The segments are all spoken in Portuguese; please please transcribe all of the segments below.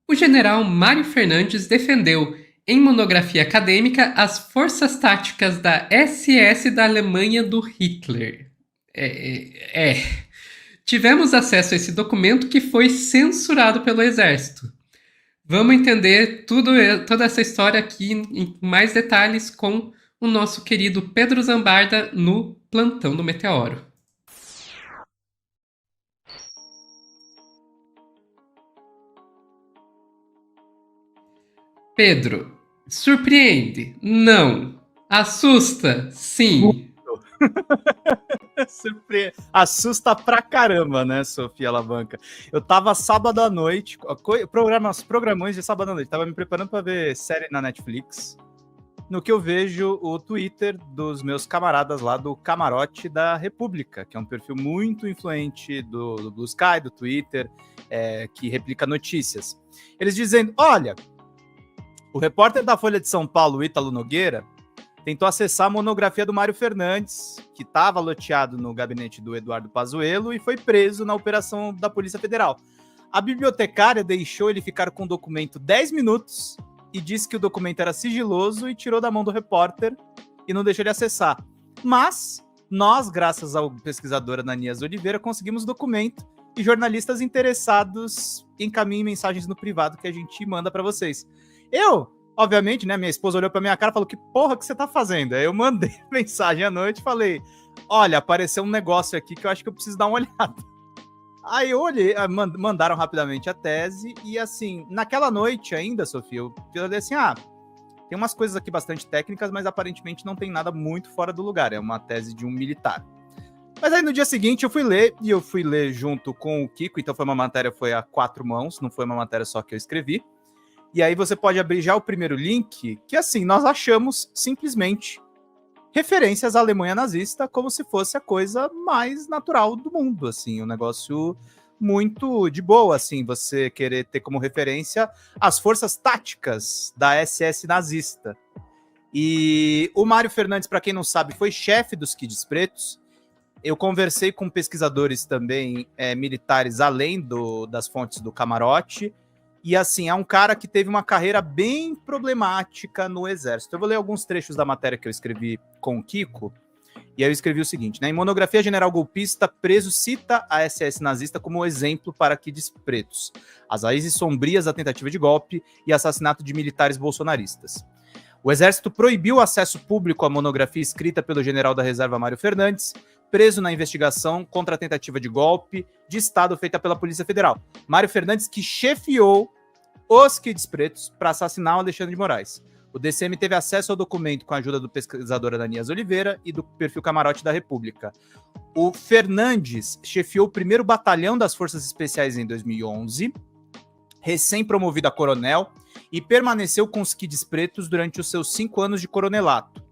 O general Mário Fernandes defendeu, em monografia acadêmica, as forças táticas da SS da Alemanha do Hitler. Tivemos acesso a esse documento que foi censurado pelo Exército. Vamos entender toda essa história aqui em mais detalhes com o nosso querido Pedro Zambarda no Plantão do Meteoro. Pedro, surpreende? Não. Assusta? Sim. Assusta pra caramba, né, Sofia Alavanca? Eu tava sábado à noite, programões de sábado à noite, tava me preparando pra ver série na Netflix, no que eu vejo o Twitter dos meus camaradas lá do Camarote da República, que é um perfil muito influente do Blue Sky, do Twitter, que replica notícias. Eles dizendo, olha, o repórter da Folha de São Paulo, Ítalo Nogueira, tentou acessar a monografia do Mário Fernandes, que estava loteado no gabinete do Eduardo Pazuello e foi preso na operação da Polícia Federal. A bibliotecária deixou ele ficar com o documento 10 minutos e disse que o documento era sigiloso e tirou da mão do repórter e não deixou ele acessar. Mas nós, graças ao pesquisador Ananias Oliveira, conseguimos o documento e jornalistas interessados encaminhem mensagens no privado que a gente manda para vocês. Obviamente, né, minha esposa olhou pra minha cara e falou, que porra que você tá fazendo? Aí eu mandei mensagem à noite e falei, olha, apareceu um negócio aqui que eu acho que eu preciso dar uma olhada. Aí eu olhei, mandaram rapidamente a tese e assim, naquela noite ainda, Sofia, eu falei assim, tem umas coisas aqui bastante técnicas, mas aparentemente não tem nada muito fora do lugar, é uma tese de um militar. Mas aí no dia seguinte eu fui ler junto com o Kiko, então foi a 4 mãos, não foi uma matéria só que eu escrevi. E aí você pode abrir já o primeiro link, que assim, nós achamos simplesmente referências à Alemanha nazista como se fosse a coisa mais natural do mundo, assim, um negócio muito de boa, assim, você querer ter como referência as forças táticas da SS nazista. E o Mário Fernandes, para quem não sabe, foi chefe dos Kids Pretos. Eu conversei com pesquisadores também militares além das fontes do Camarote. E assim, é um cara que teve uma carreira bem problemática no Exército. Eu vou ler alguns trechos da matéria que eu escrevi com o Kiko. E aí eu escrevi o seguinte, né? Em monografia, general golpista preso cita a SS nazista como exemplo para Kids Pretos. As raízes sombrias da tentativa de golpe e assassinato de militares bolsonaristas. O Exército proibiu o acesso público à monografia escrita pelo general da reserva Mário Fernandes, preso na investigação contra a tentativa de golpe de Estado feita pela Polícia Federal. Mário Fernandes, que chefiou os Kids Pretos para assassinar o Alexandre de Moraes. O DCM teve acesso ao documento com a ajuda do pesquisador Ananias Oliveira e do perfil Camarote da República. O Fernandes chefiou o 1º Batalhão das Forças Especiais em 2011, recém-promovido a coronel, e permaneceu com os Kids Pretos durante os seus 5 anos de coronelato.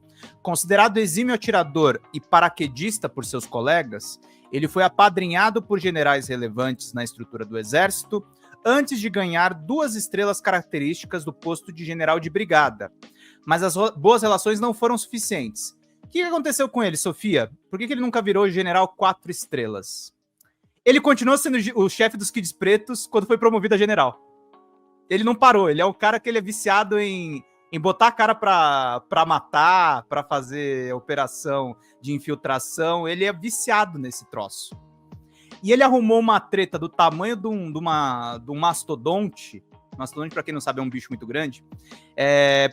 Considerado exímio atirador e paraquedista por seus colegas, ele foi apadrinhado por generais relevantes na estrutura do Exército, antes de ganhar 2 estrelas características do posto de general de brigada. Mas as boas relações não foram suficientes. O que aconteceu com ele, Sofia? Por que ele nunca virou general 4 estrelas? Ele continuou sendo o chefe dos Kids Pretos quando foi promovido a general. Ele não parou, ele é um cara que ele é viciado em botar a cara pra matar, pra fazer operação de infiltração, ele é viciado nesse troço. E ele arrumou uma treta do tamanho de um mastodonte. Mastodonte, para quem não sabe, é um bicho muito grande.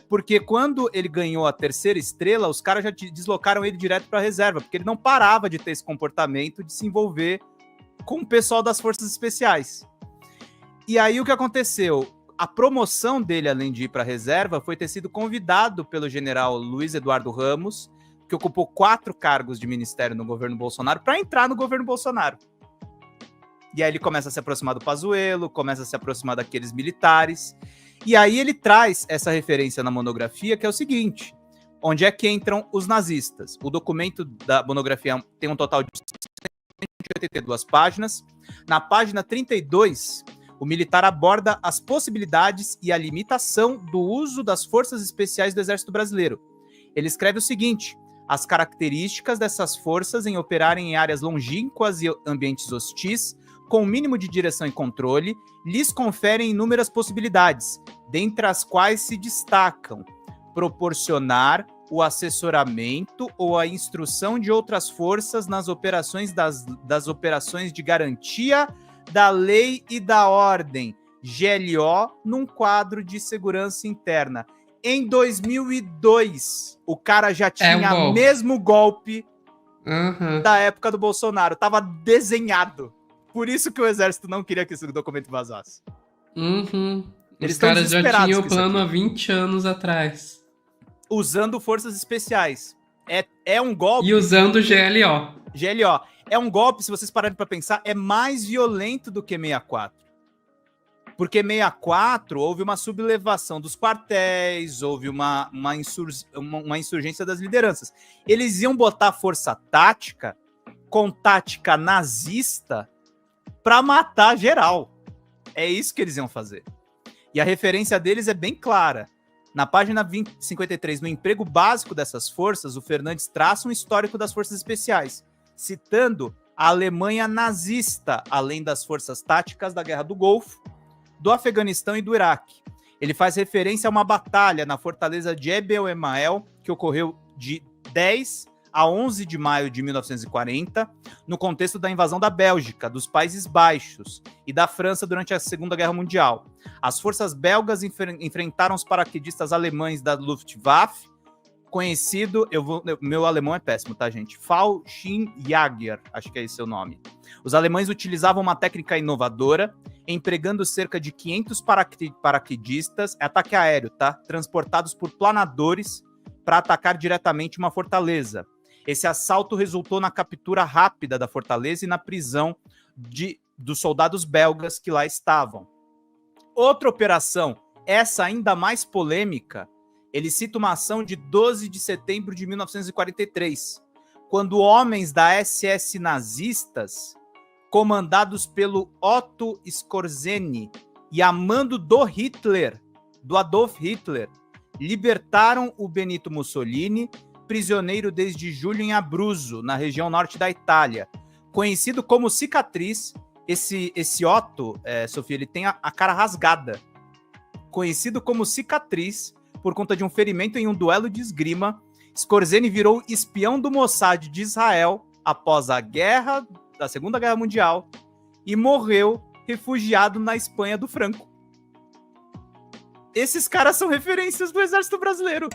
Porque quando ele ganhou a 3ª estrela, os caras já deslocaram ele direto para a reserva, porque ele não parava de ter esse comportamento de se envolver com o pessoal das forças especiais. E aí o que aconteceu? A promoção dele, além de ir para a reserva, foi ter sido convidado pelo general Luiz Eduardo Ramos, que ocupou 4 cargos de ministério no governo Bolsonaro, para entrar no governo Bolsonaro. E aí ele começa a se aproximar do Pazuello, começa a se aproximar daqueles militares. E aí ele traz essa referência na monografia, que é o seguinte, onde é que entram os nazistas. O documento da monografia tem um total de 182 páginas. Na página 32, o militar aborda as possibilidades e a limitação do uso das forças especiais do Exército Brasileiro. Ele escreve o seguinte, as características dessas forças em operarem em áreas longínquas e ambientes hostis, com o mínimo de direção e controle, lhes conferem inúmeras possibilidades, dentre as quais se destacam proporcionar o assessoramento ou a instrução de outras forças nas operações das operações de garantia da lei e da ordem, GLO, num quadro de segurança interna. Em 2002, o cara já tinha o mesmo golpe da época do Bolsonaro. Tava desenhado. Por isso que o exército não queria que esse documento vazasse. Os caras já tinham o plano há 20 anos atrás. Usando forças especiais. É um golpe... E usando GLO. GLO. É um golpe, se vocês pararem para pensar, é mais violento do que 64. Porque 64 houve uma sublevação dos quartéis, houve uma insurgência das lideranças. Eles iam botar força tática com tática nazista para matar geral. É isso que eles iam fazer. E a referência deles é bem clara. Na página 53, no emprego básico dessas forças, o Fernandes traça um histórico das forças especiais, citando a Alemanha nazista, além das forças táticas da Guerra do Golfo, do Afeganistão e do Iraque. Ele faz referência a uma batalha na fortaleza de Jebel Emael, que ocorreu de 10 a 11 de maio de 1940, no contexto da invasão da Bélgica, dos Países Baixos e da França durante a Segunda Guerra Mundial. As forças belgas enfrentaram os paraquedistas alemães da Luftwaffe, conhecido, meu alemão é péssimo, tá, gente? Fallschirmjäger, acho que é esse o nome. Os alemães utilizavam uma técnica inovadora, empregando cerca de 500 paraquedistas, ataque aéreo, tá? Transportados por planadores para atacar diretamente uma fortaleza. Esse assalto resultou na captura rápida da fortaleza e na prisão dos soldados belgas que lá estavam. Outra operação, essa ainda mais polêmica, ele cita uma ação de 12 de setembro de 1943, quando homens da SS nazistas, comandados pelo Otto Skorzeny e a mando do Adolf Hitler, libertaram o Benito Mussolini, prisioneiro desde julho em Abruzzo, na região norte da Itália. Conhecido como Cicatriz, esse Otto, Sofia, ele tem a cara rasgada. Conhecido como Cicatriz, por conta de um ferimento em um duelo de esgrima, Skorzeny virou espião do Mossad de Israel após a Segunda Guerra Mundial e morreu refugiado na Espanha do Franco. Esses caras são referências do Exército Brasileiro.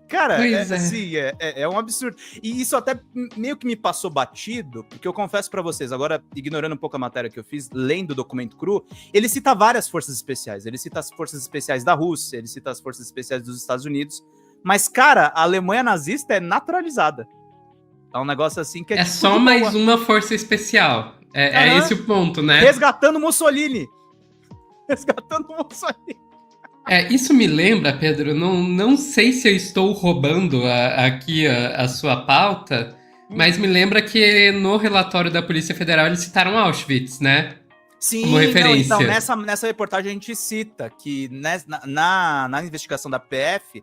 Cara, assim, é um absurdo. E isso até meio que me passou batido, porque eu confesso pra vocês, agora ignorando um pouco a matéria que eu fiz, lendo o documento cru, ele cita várias forças especiais. Ele cita as forças especiais da Rússia, ele cita as forças especiais dos Estados Unidos. Mas, cara, a Alemanha nazista é naturalizada. É um negócio assim que é tipo só mais uma força especial. É esse o ponto, né? Resgatando Mussolini. Isso me lembra, Pedro, não sei se eu estou roubando aqui a sua pauta, mas me lembra que no relatório da Polícia Federal eles citaram Auschwitz, né? Sim, como referência. Então, nessa reportagem a gente cita que na investigação da PF,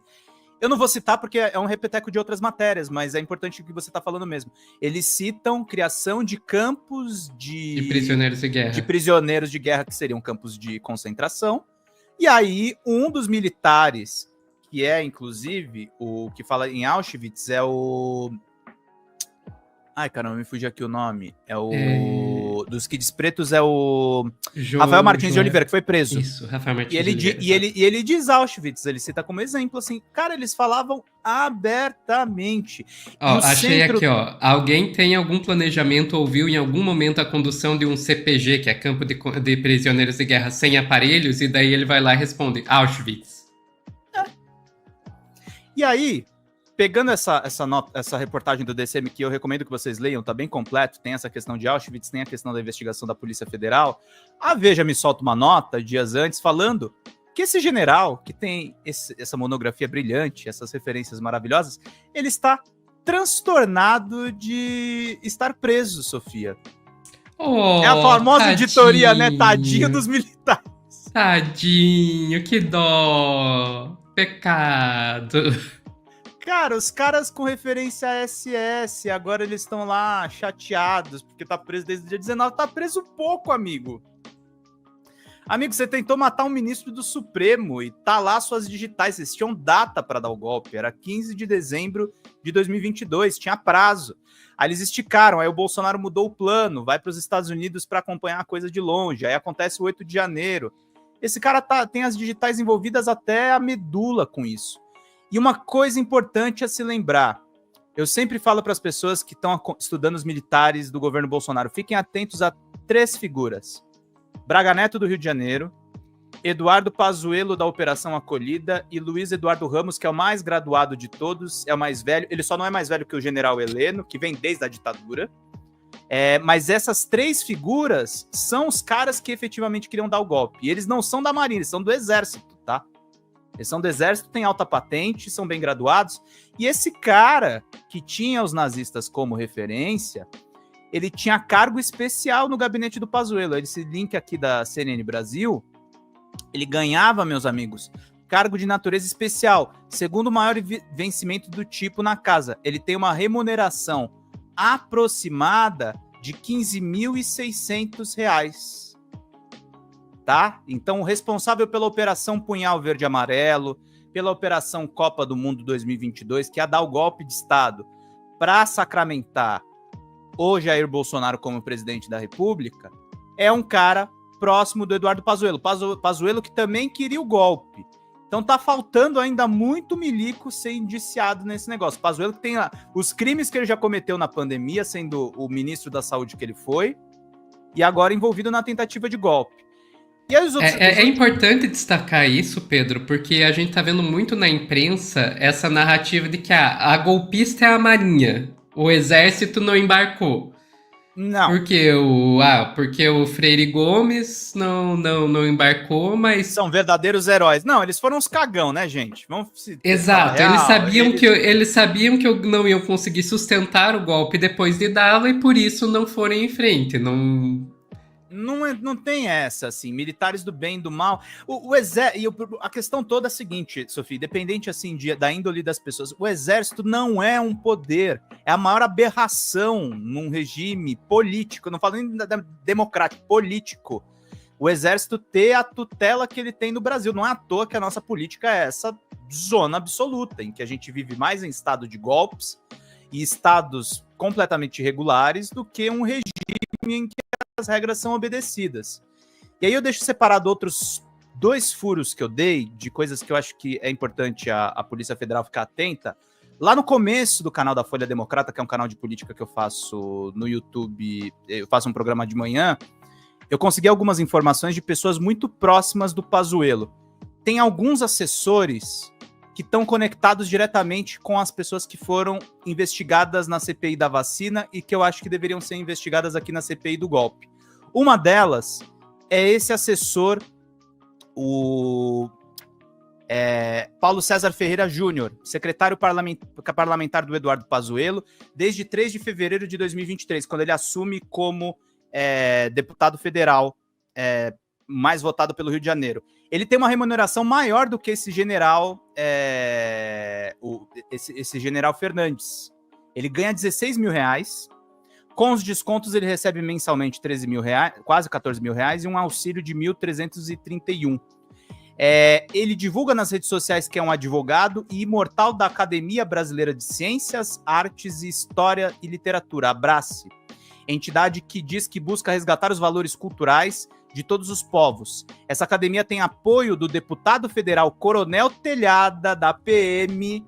eu não vou citar porque é um repeteco de outras matérias, mas é importante o que você está falando mesmo. Eles citam criação de campos de prisioneiros de guerra. De prisioneiros de guerra, que seriam campos de concentração. E aí, um dos militares, que é, inclusive, o que fala em Auschwitz, é o... Ai, caramba, me fugiu aqui o nome. Dos Kids Pretos é o Rafael Martins de Oliveira, que foi preso. Isso, Rafael Martins de Oliveira. E ele diz Auschwitz, ele cita como exemplo, assim, cara, eles falavam abertamente. Achei aqui, alguém tem algum planejamento ou viu em algum momento a condução de um CPG, que é campo de prisioneiros de guerra sem aparelhos, e daí ele vai lá e responde, Auschwitz. E aí, pegando essa reportagem do DCM, que eu recomendo que vocês leiam, tá bem completo, tem essa questão de Auschwitz, tem a questão da investigação da Polícia Federal, a Veja me solta uma nota dias antes falando que esse general, que tem essa monografia brilhante, essas referências maravilhosas, ele está transtornado de estar preso, Sofia. É a famosa tadinho. Editoria, né? Tadinho dos militares. Tadinho, que dó. Pecado. Cara, os caras com referência a SS, agora eles estão lá chateados, porque tá preso desde o dia 19. Tá preso pouco, amigo. Amigo, você tentou matar um ministro do Supremo e tá lá suas digitais. Vocês tinham data para dar o golpe. Era 15 de dezembro de 2022, tinha prazo. Aí eles esticaram, aí o Bolsonaro mudou o plano, vai para os Estados Unidos para acompanhar a coisa de longe. Aí acontece o 8 de janeiro. Esse cara tem as digitais envolvidas até a medula com isso. E uma coisa importante a se lembrar. Eu sempre falo para as pessoas que estão estudando os militares do governo Bolsonaro, fiquem atentos a 3 figuras. Braga Neto, do Rio de Janeiro, Eduardo Pazuello, da Operação Acolhida, e Luiz Eduardo Ramos, que é o mais graduado de todos, é o mais velho. Ele só não é mais velho que o general Heleno, que vem desde a ditadura. Mas essas 3 figuras são os caras que efetivamente queriam dar o golpe. E eles não são da Marinha, eles são do Exército, tá? Eles são do Exército, têm alta patente, são bem graduados. E esse cara que tinha os nazistas como referência, ele tinha cargo especial no gabinete do Pazuello. Esse link aqui da CNN Brasil, ele ganhava, meus amigos, cargo de natureza especial, segundo maior vencimento do tipo na casa. Ele tem uma remuneração aproximada de R$ 15.600. Tá? Então, o responsável pela Operação Punhal Verde e Amarelo, pela Operação Copa do Mundo 2022, que ia dar o golpe de Estado para sacramentar o Jair Bolsonaro como presidente da República, é um cara próximo do Eduardo Pazuello. Pazuello que também queria o golpe. Então tá faltando ainda muito milico ser indiciado nesse negócio. Pazuello que tem os crimes que ele já cometeu na pandemia, sendo o ministro da Saúde que ele foi, e agora envolvido na tentativa de golpe. E aí É importante destacar isso, Pedro, porque a gente tá vendo muito na imprensa essa narrativa de que a golpista é a Marinha, o Exército não embarcou. Não. Porque o Freire Gomes não embarcou, mas... São verdadeiros heróis. Não, eles foram uns cagão, né, gente? Exato, eles sabiam que eu não ia conseguir sustentar o golpe depois de dá-lo e por isso não foram em frente, Não tem essa, assim, militares do bem e do mal. A questão toda é a seguinte, Sofia, independente, assim, da índole das pessoas, o exército não é um poder, é a maior aberração num regime político, não falo nem democrático, político. O exército ter a tutela que ele tem no Brasil. Não é à toa que a nossa política é essa zona absoluta, em que a gente vive mais em estado de golpes e estados completamente irregulares do que um regime em que as regras são obedecidas. E aí eu deixo separado outros 2 furos que eu dei, de coisas que eu acho que é importante a Polícia Federal ficar atenta. Lá no começo do canal da Folha Democrata, que é um canal de política que eu faço no YouTube, eu faço um programa de manhã, eu consegui algumas informações de pessoas muito próximas do Pazuello. Tem alguns assessores que estão conectados diretamente com as pessoas que foram investigadas na CPI da vacina e que eu acho que deveriam ser investigadas aqui na CPI do golpe. Uma delas é esse assessor, o Paulo César Ferreira Júnior, secretário parlamentar do Eduardo Pazuello, desde 3 de fevereiro de 2023, quando ele assume como deputado federal mais votado pelo Rio de Janeiro. Ele tem uma remuneração maior do que esse general, esse general Fernandes. Ele ganha R$16.000. Com os descontos, ele recebe mensalmente R$13.000, quase R$14.000, e um auxílio de R$1.331. Ele divulga nas redes sociais que é um advogado e imortal da Academia Brasileira de Ciências, Artes e História e Literatura, Abrace, entidade que diz que busca resgatar os valores culturais de todos os povos. Essa academia tem apoio do deputado federal Coronel Telhada, da PM.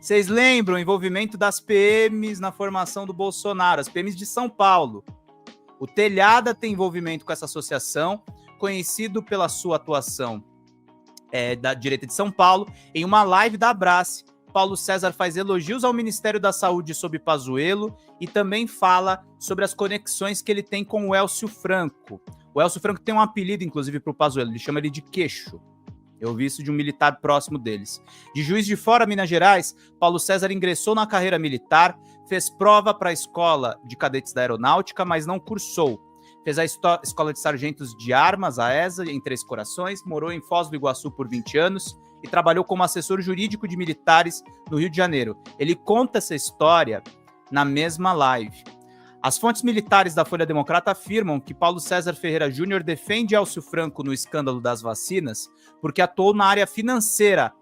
Vocês lembram o envolvimento das PMs na formação do Bolsonaro, as PMs de São Paulo. O Telhada tem envolvimento com essa associação, conhecido pela sua atuação da direita de São Paulo. Em uma live da Abrace, Paulo César faz elogios ao Ministério da Saúde sob Pazuello e também fala sobre as conexões que ele tem com o Elcio Franco. O Elcio Franco tem um apelido, inclusive, para o Pazuello, ele chama ele de Queixo. Eu vi isso de um militar próximo deles. De Juiz de Fora, Minas Gerais, Paulo César ingressou na carreira militar, fez prova para a Escola de Cadetes da Aeronáutica, mas não cursou. fez a Escola de Sargentos de Armas, a ESA, em Três Corações, morou em Foz do Iguaçu por 20 anos e trabalhou como assessor jurídico de militares no Rio de Janeiro. Ele conta essa história na mesma live. As fontes militares da Folha Democrata afirmam que Paulo César Ferreira Júnior defende Elcio Franco no escândalo das vacinas porque atuou na área financeira,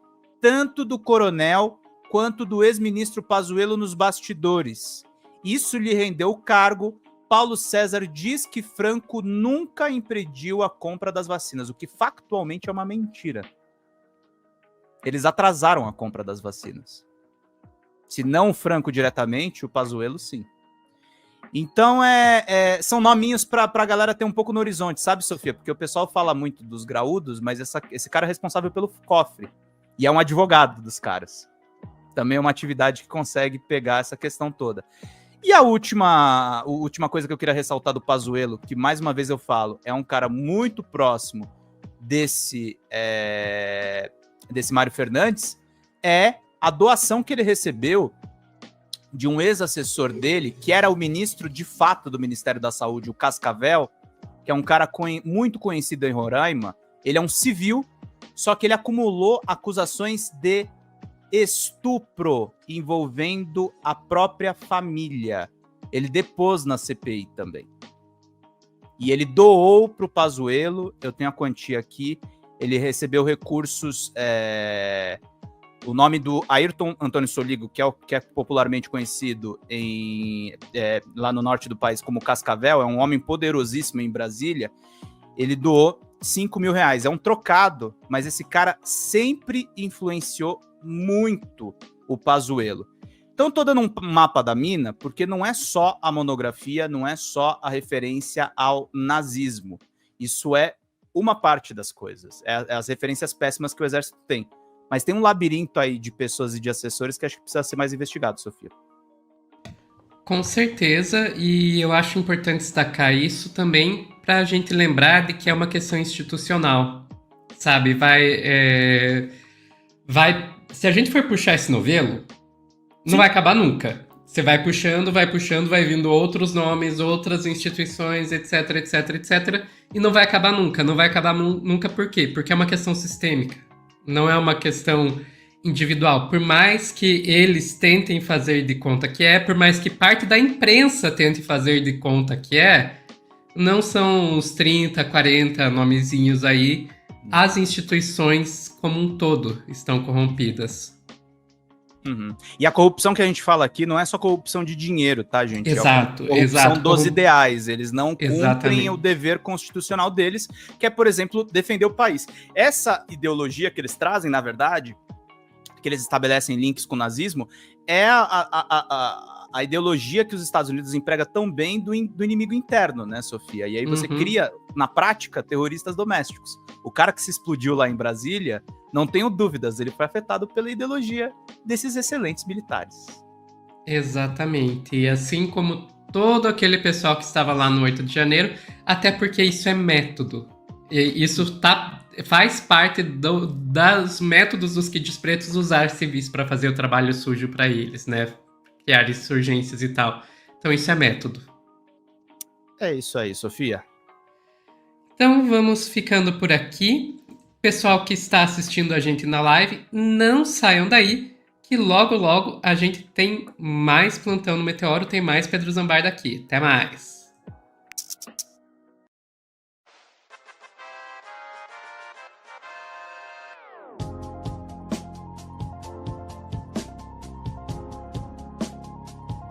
tanto do coronel quanto do ex-ministro Pazuello nos bastidores. Isso lhe rendeu o cargo. Paulo César diz que Franco nunca impediu a compra das vacinas, o que factualmente é uma mentira. Eles atrasaram a compra das vacinas. Se não o Franco diretamente, o Pazuello sim. Então, são nominhos para a galera ter um pouco no horizonte, sabe, Sofia? Porque o pessoal fala muito dos graúdos, mas esse cara é responsável pelo cofre. E é um advogado dos caras. Também é uma atividade que consegue pegar essa questão toda. E a última coisa que eu queria ressaltar do Pazuello, que mais uma vez eu falo, é um cara muito próximo desse Mário Fernandes, é a doação que ele recebeu de um ex-assessor dele, que era o ministro de fato do Ministério da Saúde, o Cascavel, que é um cara muito conhecido em Roraima. Ele é um civil, só que ele acumulou acusações de estupro envolvendo a própria família. Ele depôs na CPI também. E ele doou para o Pazuello, eu tenho a quantia aqui, ele recebeu recursos, o nome do Ayrton Antônio Soligo, que é popularmente conhecido lá no norte do país como Cascavel, é um homem poderosíssimo em Brasília, ele doou 5 mil reais. É um trocado, mas esse cara sempre influenciou muito o Pazuello. Então, tô dando um mapa da mina, porque não é só a monografia, não é só a referência ao nazismo. Isso é uma parte das coisas. É as referências péssimas que o Exército tem. Mas tem um labirinto aí de pessoas e de assessores que acho que precisa ser mais investigado, Sofia. Com certeza, e eu acho importante destacar isso também para a gente lembrar de que é uma questão institucional, sabe? Se a gente for puxar esse novelo, não vai acabar nunca. Você vai puxando, vai vindo outros nomes, outras instituições, etc, etc, etc, e não vai acabar nunca. Não vai acabar nunca por quê? Porque é uma questão sistêmica. Não é uma questão individual. Por mais que eles tentem fazer de conta que por mais que parte da imprensa tente fazer de conta que não são os 30, 40 nomezinhos aí. As instituições como um todo estão corrompidas. Uhum. E a corrupção que a gente fala aqui não é só corrupção de dinheiro, tá, gente? Exato, é a corrupção dos ideais. Eles não cumprem o dever constitucional deles, que é, por exemplo, defender o país. Essa ideologia que eles trazem, na verdade, que eles estabelecem links com o nazismo, é a ideologia que os Estados Unidos empregam tão bem do inimigo interno, né, Sofia? E aí você cria, na prática, terroristas domésticos. O cara que se explodiu lá em Brasília, não tenho dúvidas, ele foi afetado pela ideologia desses excelentes militares. Exatamente. E assim como todo aquele pessoal que estava lá no 8 de janeiro, até porque isso é método. E isso faz parte dos métodos dos Kids Pretos usar civis para fazer o trabalho sujo para eles, né? Criar insurgências e tal. Então isso é método. É isso aí, Sofia. Então vamos ficando por aqui. Pessoal que está assistindo a gente na live, não saiam daí, que logo logo a gente tem mais Plantão no Meteoro, tem mais Pedro Zambarda aqui. Até mais!